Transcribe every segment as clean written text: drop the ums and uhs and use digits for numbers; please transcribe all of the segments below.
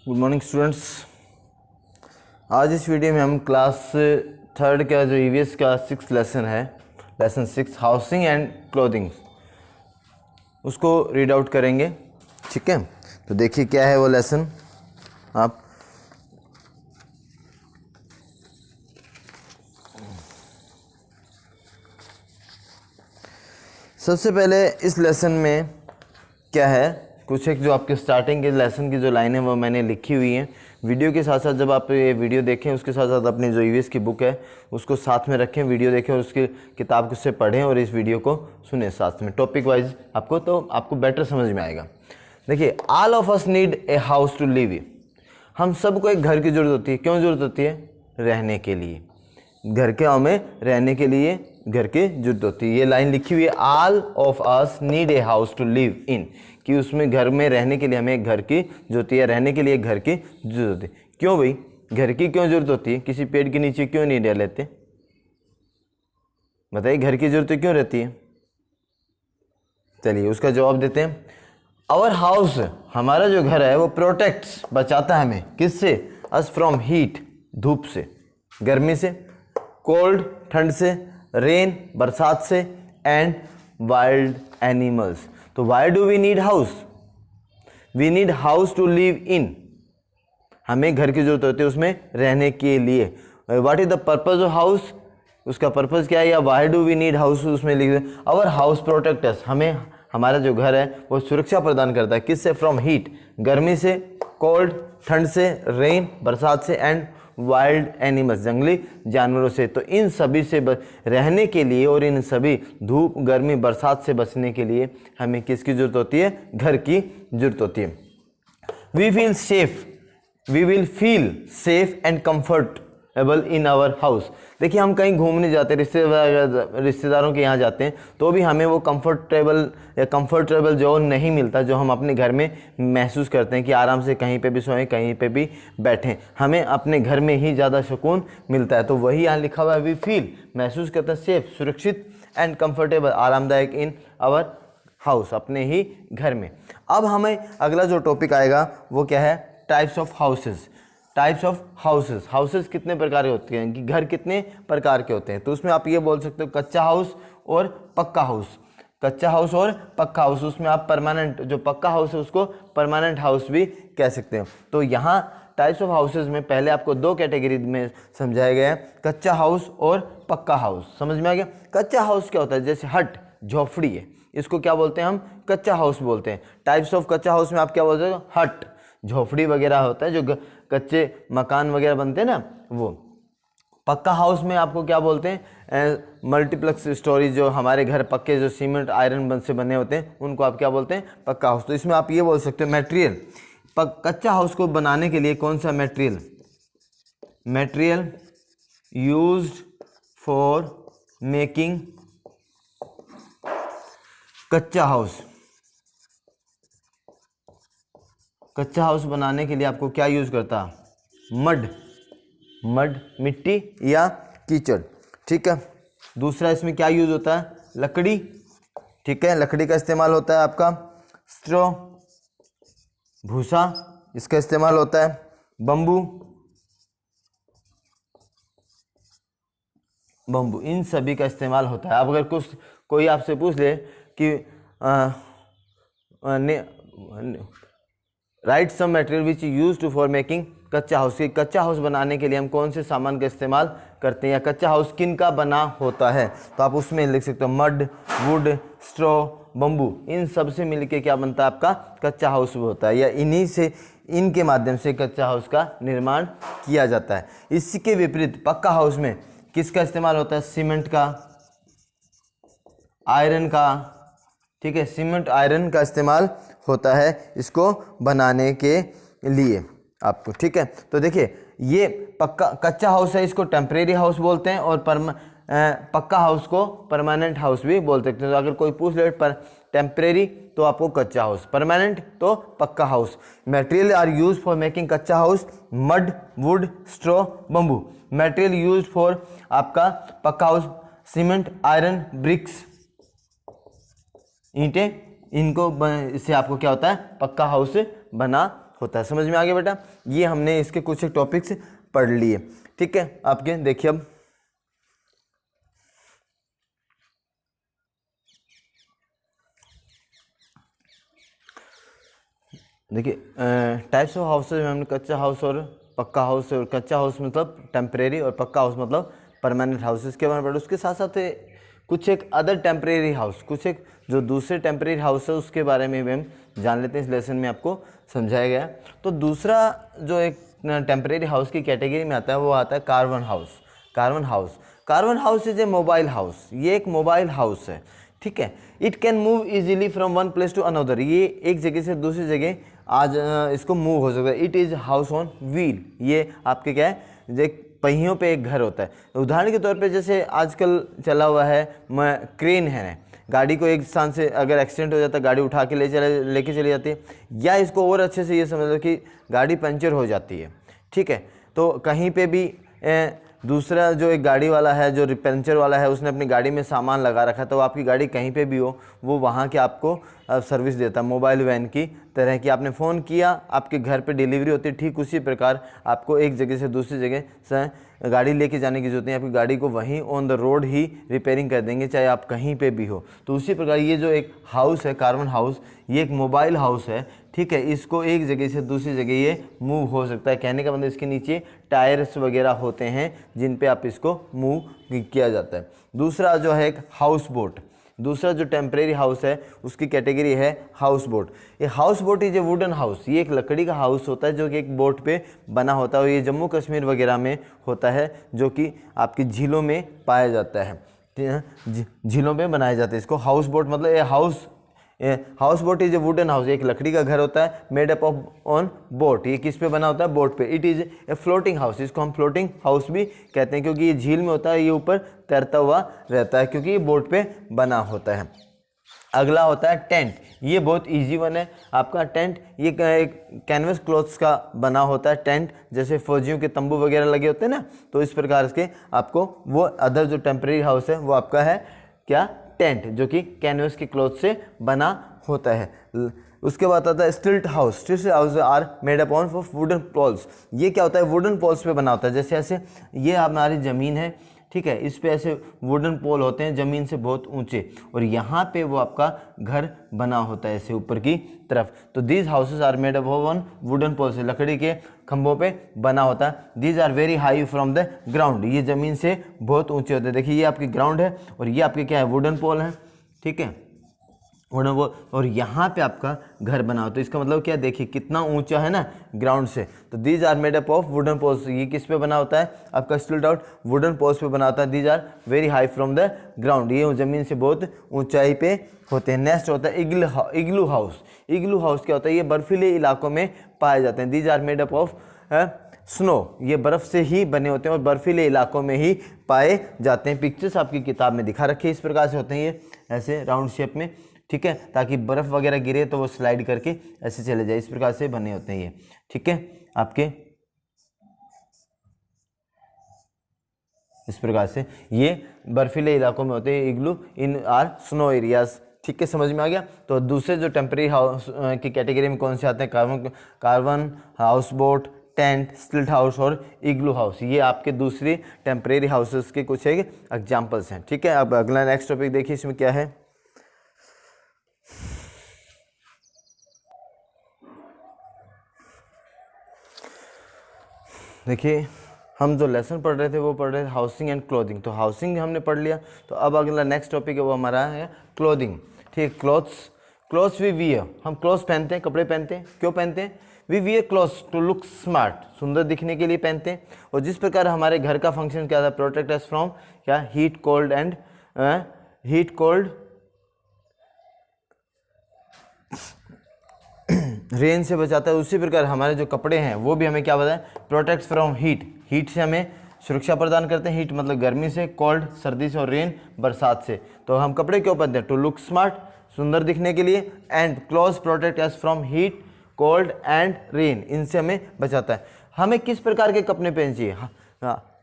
Good morning students. आज इस video में हम क्लास थर्ड का जो ईवीएस का 6 लेसन है, लेसन 6 हाउसिंग एंड क्लोथिंग, उसको रीड आउट करेंगे। ठीक है, तो देखिए क्या है वो लेसन। आप सबसे पहले इस लेसन में क्या है, कुछ एक जो आपके स्टार्टिंग के लेसन की जो लाइन है वो मैंने लिखी हुई है। वीडियो के साथ साथ जब आप ये वीडियो देखें उसके साथ साथ अपनी जो ईवीएस की बुक है उसको साथ में रखें, वीडियो देखें और उसकी किताब को से पढ़ें और इस वीडियो को सुने साथ में टॉपिक वाइज आपको, तो आपको बेटर समझ में आएगा। देखिए, all of us need a house to live in. हम सबको एक घर की ज़रूरत होती है। क्यों ज़रूरत होती है? रहने के लिए। घर के में रहने के लिए घर की जरूरत होती है। ये लाइन लिखी हुई है, all of us need a house to live in, कि उसमें घर में रहने के लिए हमें एक घर की जरूरत होती है, रहने के लिए एक घर की जरूरत होती है। क्यों भाई, घर की क्यों जरूरत होती है? किसी पेड़ के नीचे क्यों नहीं रह लेते? बताइए, घर की जरूरत क्यों रहती है? चलिए उसका जवाब देते हैं। आवर हाउस, हमारा जो घर है वो प्रोटेक्ट्स, बचाता है हमें किससे? अस फ्रॉम हीट, धूप से, गर्मी से, कोल्ड, ठंड से, रेन, बरसात से, एंड वाइल्ड एनिमल्स। तो why do we need house? We need house to live in. हमें घर की जरूरत होती है उसमें रहने के लिए। What is the purpose of house? उसका पर्पज क्या है, या why do we need house उसमें लिख दे। आवर हाउस प्रोटेक्ट अस, हमें हमारा जो घर है वो सुरक्षा प्रदान करता है किससे? फ्रॉम हीट, गर्मी से, कोल्ड, ठंड से, रेन, बरसात से, एंड वाइल्ड एनिमल्स, जंगली जानवरों से। तो इन सभी से रहने के लिए और इन सभी धूप, गर्मी, बरसात से बचने के लिए हमें किसकी जरूरत होती है? घर की जरूरत होती है। We feel safe, we will feel safe and comfortable in our house. देखिए, हम कहीं घूमने जाते हैं, रिश्तेदारों के यहाँ जाते हैं, तो भी हमें वो कंफर्टेबल जो नहीं मिलता, जो हम अपने घर में महसूस करते हैं कि आराम से कहीं पे भी सोएं, कहीं पे भी बैठें। हमें अपने घर में ही ज़्यादा सुकून मिलता है। तो वही यहाँ लिखा हुआ है, वी फील, महसूस करते हैं, सेफ, सुरक्षित, एंड कंफर्टेबल, आरामदायक, इन आवर हाउस, अपने ही घर में। अब हमें अगला जो टॉपिक आएगा वो क्या है? Types of houses. Types of houses, houses कितने प्रकार के होते हैं, कि घर कितने प्रकार के होते हैं? तो उसमें आप ये बोल सकते हो कच्चा हाउस और पक्का हाउस। कच्चा हाउस और पक्का हाउस, उसमें आप परमानेंट, जो पक्का हाउस है उसको परमानेंट हाउस भी कह सकते हो। तो यहाँ टाइप्स ऑफ हाउसेज में पहले आपको दो कैटेगरी में समझाया गया है, कच्चा हाउस और पक्का हाउस। समझ में आ गया? कच्चा हाउस क्या होता है? जैसे हट, झोपड़ी है, इसको क्या बोलते हैं? हम कच्चा हाउस बोलते हैं। टाइप्स ऑफ कच्चा हाउस में आप क्या बोलते हो? हट, झोपड़ी वगैरह होता है, जो कच्चे मकान वगैरह बनते हैं ना, वो। पक्का हाउस में आपको क्या बोलते हैं? मल्टीप्लेक्स स्टोरी, जो हमारे घर पक्के जो सीमेंट आयरन से बने होते हैं उनको आप क्या बोलते हैं? पक्का हाउस। तो इसमें आप ये बोल सकते हो मटेरियल, कच्चा हाउस को बनाने के लिए कौन सा material? Material used for making कच्चा हाउस। कच्चा हाउस बनाने के लिए आपको क्या यूज करता? मड, मिट्टी या कीचड़। ठीक है। दूसरा इसमें क्या यूज होता है? लकड़ी। ठीक है, लकड़ी का इस्तेमाल होता है आपका। स्ट्रॉ, भूसा, इसका इस्तेमाल होता है। बम्बू, इन सभी का इस्तेमाल होता है। अब अगर कोई आपसे पूछ ले कि write some material which used for making कच्चा हाउस, की कच्चा हाउस बनाने के लिए हम कौन से सामान का इस्तेमाल करते हैं, या कच्चा हाउस किन का बना होता है? तो आप उसमें लिख सकते हो मड, वुड, स्ट्रॉ, बम्बू, इन सब से मिलके क्या बनता है? आपका कच्चा हाउस होता है, या इनके माध्यम से कच्चा हाउस का निर्माण किया जाता है। इसके विपरीत पक्का हाउस में किसका इस्तेमाल होता है? सीमेंट का, आयरन का। ठीक है, सीमेंट, आयरन का इस्तेमाल होता है इसको बनाने के लिए आपको। ठीक है, तो देखिए, ये कच्चा हाउस है, इसको टेम्परेरी हाउस बोलते हैं, और पक्का हाउस को परमानेंट हाउस भी बोल सकते हैं। तो अगर कोई पूछ ले पर टेम्परेरी तो आपको कच्चा हाउस, परमानेंट तो पक्का house. Material are use for making कच्चा house, mud, wood, straw, bamboo. Material use for आपका पक्का हाउस, सीमेंट, आयरन, ब्रिक्स, ईंटें, इनको इससे आपको क्या होता है? पक्का हाउस बना होता है। समझ में आ गया बेटा? ये हमने इसके कुछ एक टॉपिक्स पढ़ लिए। ठीक है, आपके देखिए अब देखिए टाइप्स ऑफ हाउसेज में हमने कच्चा हाउस और पक्का हाउस, और कच्चा हाउस मतलब टेम्परेरी और पक्का हाउस मतलब परमानेंट हाउसेस के बारे में पढ़ा। उसके साथ साथ कुछ एक अदर टेम्परेरी हाउस, कुछ एक जो दूसरे टेम्परेरी हाउस है उसके बारे में भी हम जान लेते हैं। इस लेसन में आपको समझाया गया। तो दूसरा जो एक टेम्परेरी हाउस की कैटेगरी में आता है वो आता है caravan house. Caravan house, caravan house is a mobile house. ये एक मोबाइल हाउस है। ठीक है, it can move easily from one place to another. ये एक जगह से दूसरी जगह आज इसको मूव हो सकता है। It is house on wheel. ये आपके क्या है, एक पहियों पे एक घर होता है। उदाहरण के तौर पे जैसे आजकल चला हुआ है क्रेन है, गाड़ी को एक स्थान से अगर एक्सीडेंट हो जाता है गाड़ी उठा के लेके चली जाती है। या इसको और अच्छे से ये समझ लो कि गाड़ी पंचर हो जाती है। ठीक है, तो कहीं पे भी दूसरा जो एक गाड़ी वाला है, जो पंचर वाला है, उसने अपनी गाड़ी में सामान लगा रखा है, तो आपकी गाड़ी कहीं पे भी हो वो वहाँ के आपको सर्विस देता है, मोबाइल वैन की तरह की। आपने फ़ोन किया, आपके घर पे डिलीवरी होती है। ठीक उसी प्रकार आपको एक जगह से दूसरी जगह से गाड़ी लेके जाने की जरूरत नहीं, आपकी गाड़ी को वहीं on the road he repairing कर देंगे, चाहे आप कहीं पे भी हो। तो उसी प्रकार ये जो एक हाउस है कार्बन हाउस, ये एक मोबाइल हाउस है। ठीक है, इसको एक जगह से दूसरी जगह ये मूव हो सकता है। कहने का मतलब इसके नीचे टायर्स वगैरह होते हैं जिन पे आप इसको मूव किया जाता है। दूसरा जो है एक हाउस बोट। दूसरा जो टेम्परेरी हाउस है उसकी कैटेगरी है हाउस बोट। ये house boat is a wooden house. ये एक लकड़ी का हाउस होता है जो कि एक बोट पे बना होता है, और ये जम्मू कश्मीर वगैरह में होता है, जो कि आपकी झीलों में पाया जाता है। झीलों में बनाया जाता है इसको। हाउस बोट मतलब ये house boat is a wooden house. एक लकड़ी का घर होता है made up of on boat. ये किस पे बना होता है? बोट पे। It is a floating house. इसको हम फ्लोटिंग हाउस भी कहते हैं क्योंकि ये झील में होता है, ये ऊपर तैरता हुआ रहता है क्योंकि ये बोट पे बना होता है। अगला होता है टेंट। ये बहुत इजी वन है आपका टेंट। ये एक कैनवस क्लॉथ्स का बना होता है टेंट, जैसे फौजियों के तंबू वगैरह लगे होते हैं ना, तो इस प्रकार के आपको वो अदर जो टेम्परेरी हाउस है वो आपका है क्या? टेंट, जो कि कैनवस के क्लॉथ से बना होता है। उसके बाद आता है stilt house. Stilt house are made up of wooden poles. ये क्या होता है? वुडन पोल्स पे बना होता है। जैसे ऐसे ये हमारी ज़मीन है, ठीक है, इस पे ऐसे वुडन पोल होते हैं ज़मीन से बहुत ऊंचे, और यहाँ पे वो आपका घर बना होता है ऐसे ऊपर की तरफ। तो these houses are made up of wooden poles. लकड़ी के खंभों पे बना होता है। These are very high from the ground. ये ज़मीन से बहुत ऊंचे होते हैं। देखिए ये आपकी ग्राउंड है और ये आपके क्या है? वुडन पोल है। ठीक है, वो और यहाँ पे आपका घर बना हो। तो इसका मतलब क्या? देखिए कितना ऊंचा है ना ग्राउंड से। तो these are made up of wooden poles. ये किस पे बना होता है? आपका स्टिल्ट आउट वुडन पोल्स पे बना होता है। These are very high from the ground. ये ज़मीन से बहुत ऊंचाई पे होते हैं। नेक्स्ट होता है इग्लू हाउस। इग्लू हाउस क्या होता है? ये बर्फीले इलाकों में पाए जाते हैं। These are made up of snow. ये बर्फ़ से ही बने होते हैं और बर्फीले इलाकों में ही पाए जाते हैं। पिक्चर्स आपकी किताब में दिखा रखी है। इस प्रकार से होते हैं ये ऐसे राउंड शेप में। ठीक है, ताकि बर्फ़ वगैरह गिरे तो वो स्लाइड करके ऐसे चले जाए। इस प्रकार से बने होते हैं ये। ठीक है, आपके इस प्रकार से ये बर्फीले इलाकों में होते हैं। इग्लू इन आर स्नो एरियाज। ठीक है, समझ में आ गया। तो दूसरे जो टेम्परेरी हाउस की कैटेगरी में कौन से आते हैं? कार्बन हाउस बोट, टेंट, स्टिल्ट हाउस और इग्लू हाउस। ये आपके दूसरी टेम्परेरी हाउसेस के कुछ एक एग्जाम्पल्स हैं। ठीक है, अब अगला नेक्स्ट टॉपिक देखिए, इसमें क्या है। देखिए हम जो लेसन पढ़ रहे थे वो पढ़ रहे थे हाउसिंग एंड क्लोथिंग। तो हाउसिंग हमने पढ़ लिया। तो अब अगला नेक्स्ट टॉपिक है वो हमारा है क्लोथिंग। ठीक, क्लोथ्स वी वियर। हम क्लोथ्स पहनते हैं, कपड़े पहनते हैं। क्यों पहनते हैं? We wear clothes to look smart. सुंदर दिखने के लिए पहनते हैं। और जिस प्रकार हमारे घर का फंक्शन क्या था? प्रोटेक्ट अस फ्रॉम क्या? हीट कोल्ड रेन से बचाता है। उसी प्रकार हमारे जो कपड़े हैं वो भी हमें क्या बताएं? प्रोटेक्ट फ्रॉम हीट से हमें सुरक्षा प्रदान करते हैं। हीट मतलब गर्मी से, कोल्ड सर्दी से, और रेन बरसात से। तो हम कपड़े क्यों पहनते हैं? टू लुक स्मार्ट, सुंदर दिखने के लिए। And clothes protect us from heat, cold and rain. इनसे हमें बचाता है। हमें किस प्रकार के कपड़े पहनने चाहिए?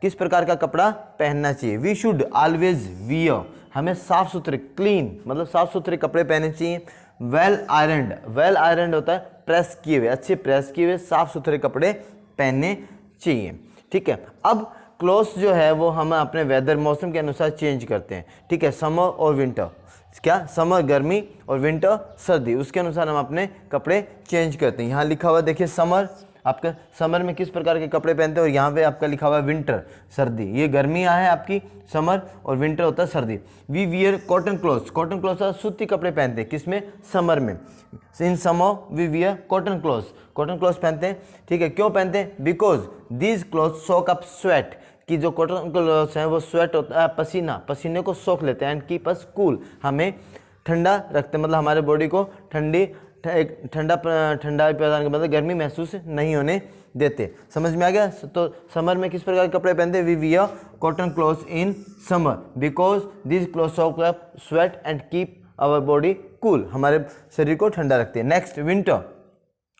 किस प्रकार का कपड़ा पहनना चाहिए? We should always wear. हमें साफ सुथरे, क्लीन मतलब साफ सुथरे कपड़े पहनने चाहिए। वेल आयरन्ड होता है प्रेस किए हुए, अच्छे प्रेस किए हुए साफ सुथरे कपड़े पहनने चाहिए। ठीक है, अब क्लोथ्स जो है वो हम अपने वेदर मौसम के अनुसार चेंज करते हैं। ठीक है, समर और विंटर, क्या समर गर्मी और विंटर सर्दी, उसके अनुसार हम अपने कपड़े चेंज करते हैं। यहाँ लिखा हुआ देखिए समर, आपका समर में किस प्रकार के कपड़े पहनते हैं, और यहाँ पे आपका लिखा हुआ है विंटर सर्दी, ये गर्मियाँ है आपकी समर और विंटर होता है सर्दी। We wear cotton clothes, cotton clothes सूती कपड़े पहनते हैं किसमें, समर में। In summer we wear cotton clothes, cotton clothes पहनते हैं। ठीक है, क्यों पहनते हैं, because these clothes soak up sweat, कि जो कॉटन क्लॉथ्स हैं वो स्वेट होता है, पसीने को सोख लेते हैं, एंड कीप अस कूल, हमें ठंडा रखते हैं, मतलब हमारे बॉडी को ठंडा प्रदान मतलब गर्मी महसूस नहीं होने देते। समझ में आ गया। तो समर में किस प्रकार के कपड़े पहनते हैं, we wear cotton clothes in summer because this clothes soak up sweat and keep our body cool, हमारे शरीर को ठंडा रखते हैं। नेक्स्ट विंटर,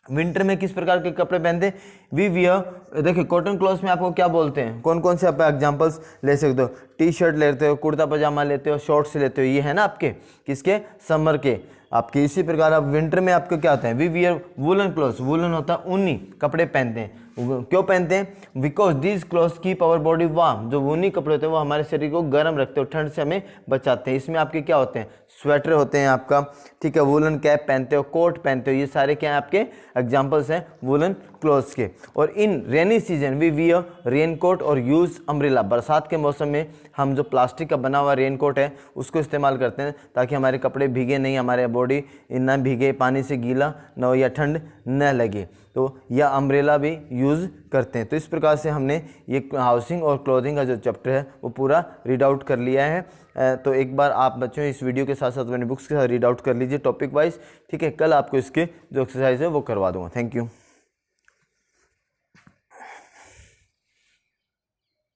विंटर में किस प्रकार के कपड़े पहनते हैं, वी वियर, देखिए कॉटन क्लॉथ्स में आपको क्या बोलते हैं, कौन कौन से आप एग्जांपल्स ले सकते हो, टी शर्ट लेते हो, कुर्ता पजामा लेते हो, शॉर्ट्स लेते हो, ये है ना आपके किसके, समर के आपके। इसी प्रकार आप विंटर में आपको क्या होता है, we wear woollen clothes, woollen होता है ऊनी कपड़े पहनते हैं। क्यों पहनते हैं, because these clothes keep our body warm, जो ऊनी कपड़े होते हैं वो हमारे शरीर को गर्म रखते हैं और ठंड से हमें बचाते हैं। इसमें आपके क्या होते हैं, स्वेटर होते हैं आपका, ठीक है, वुलन कैप पहनते हो, कोट पहनते हो, ये सारे क्या हैं आपके एग्जाम्पल्स हैं वुलन क्लॉथ्स के। और in rainy season we wear rain coat और यूज अम्ब्रेला, बरसात के मौसम में हम जो प्लास्टिक का बना हुआ रेन कोट है उसको इस्तेमाल करते हैं ताकि हमारे कपड़े भीगे नहीं, हमारे बॉडी ना भीगे, पानी से गीला न हो या ठंड न लगे, तो या अम्ब्रेला भी यूज़ करते हैं। तो इस प्रकार से हमने ये हाउसिंग और क्लोथिंग का जो चैप्टर है वो पूरा रीड आउट कर लिया है। तो एक बार आप बच्चों इस वीडियो के साथ साथ अपनी बुक्स के साथ रीड आउट कर लीजिए टॉपिक वाइज, ठीक है। कल आपको इसके जो एक्सरसाइज है वो करवा दूंगा। Thank you.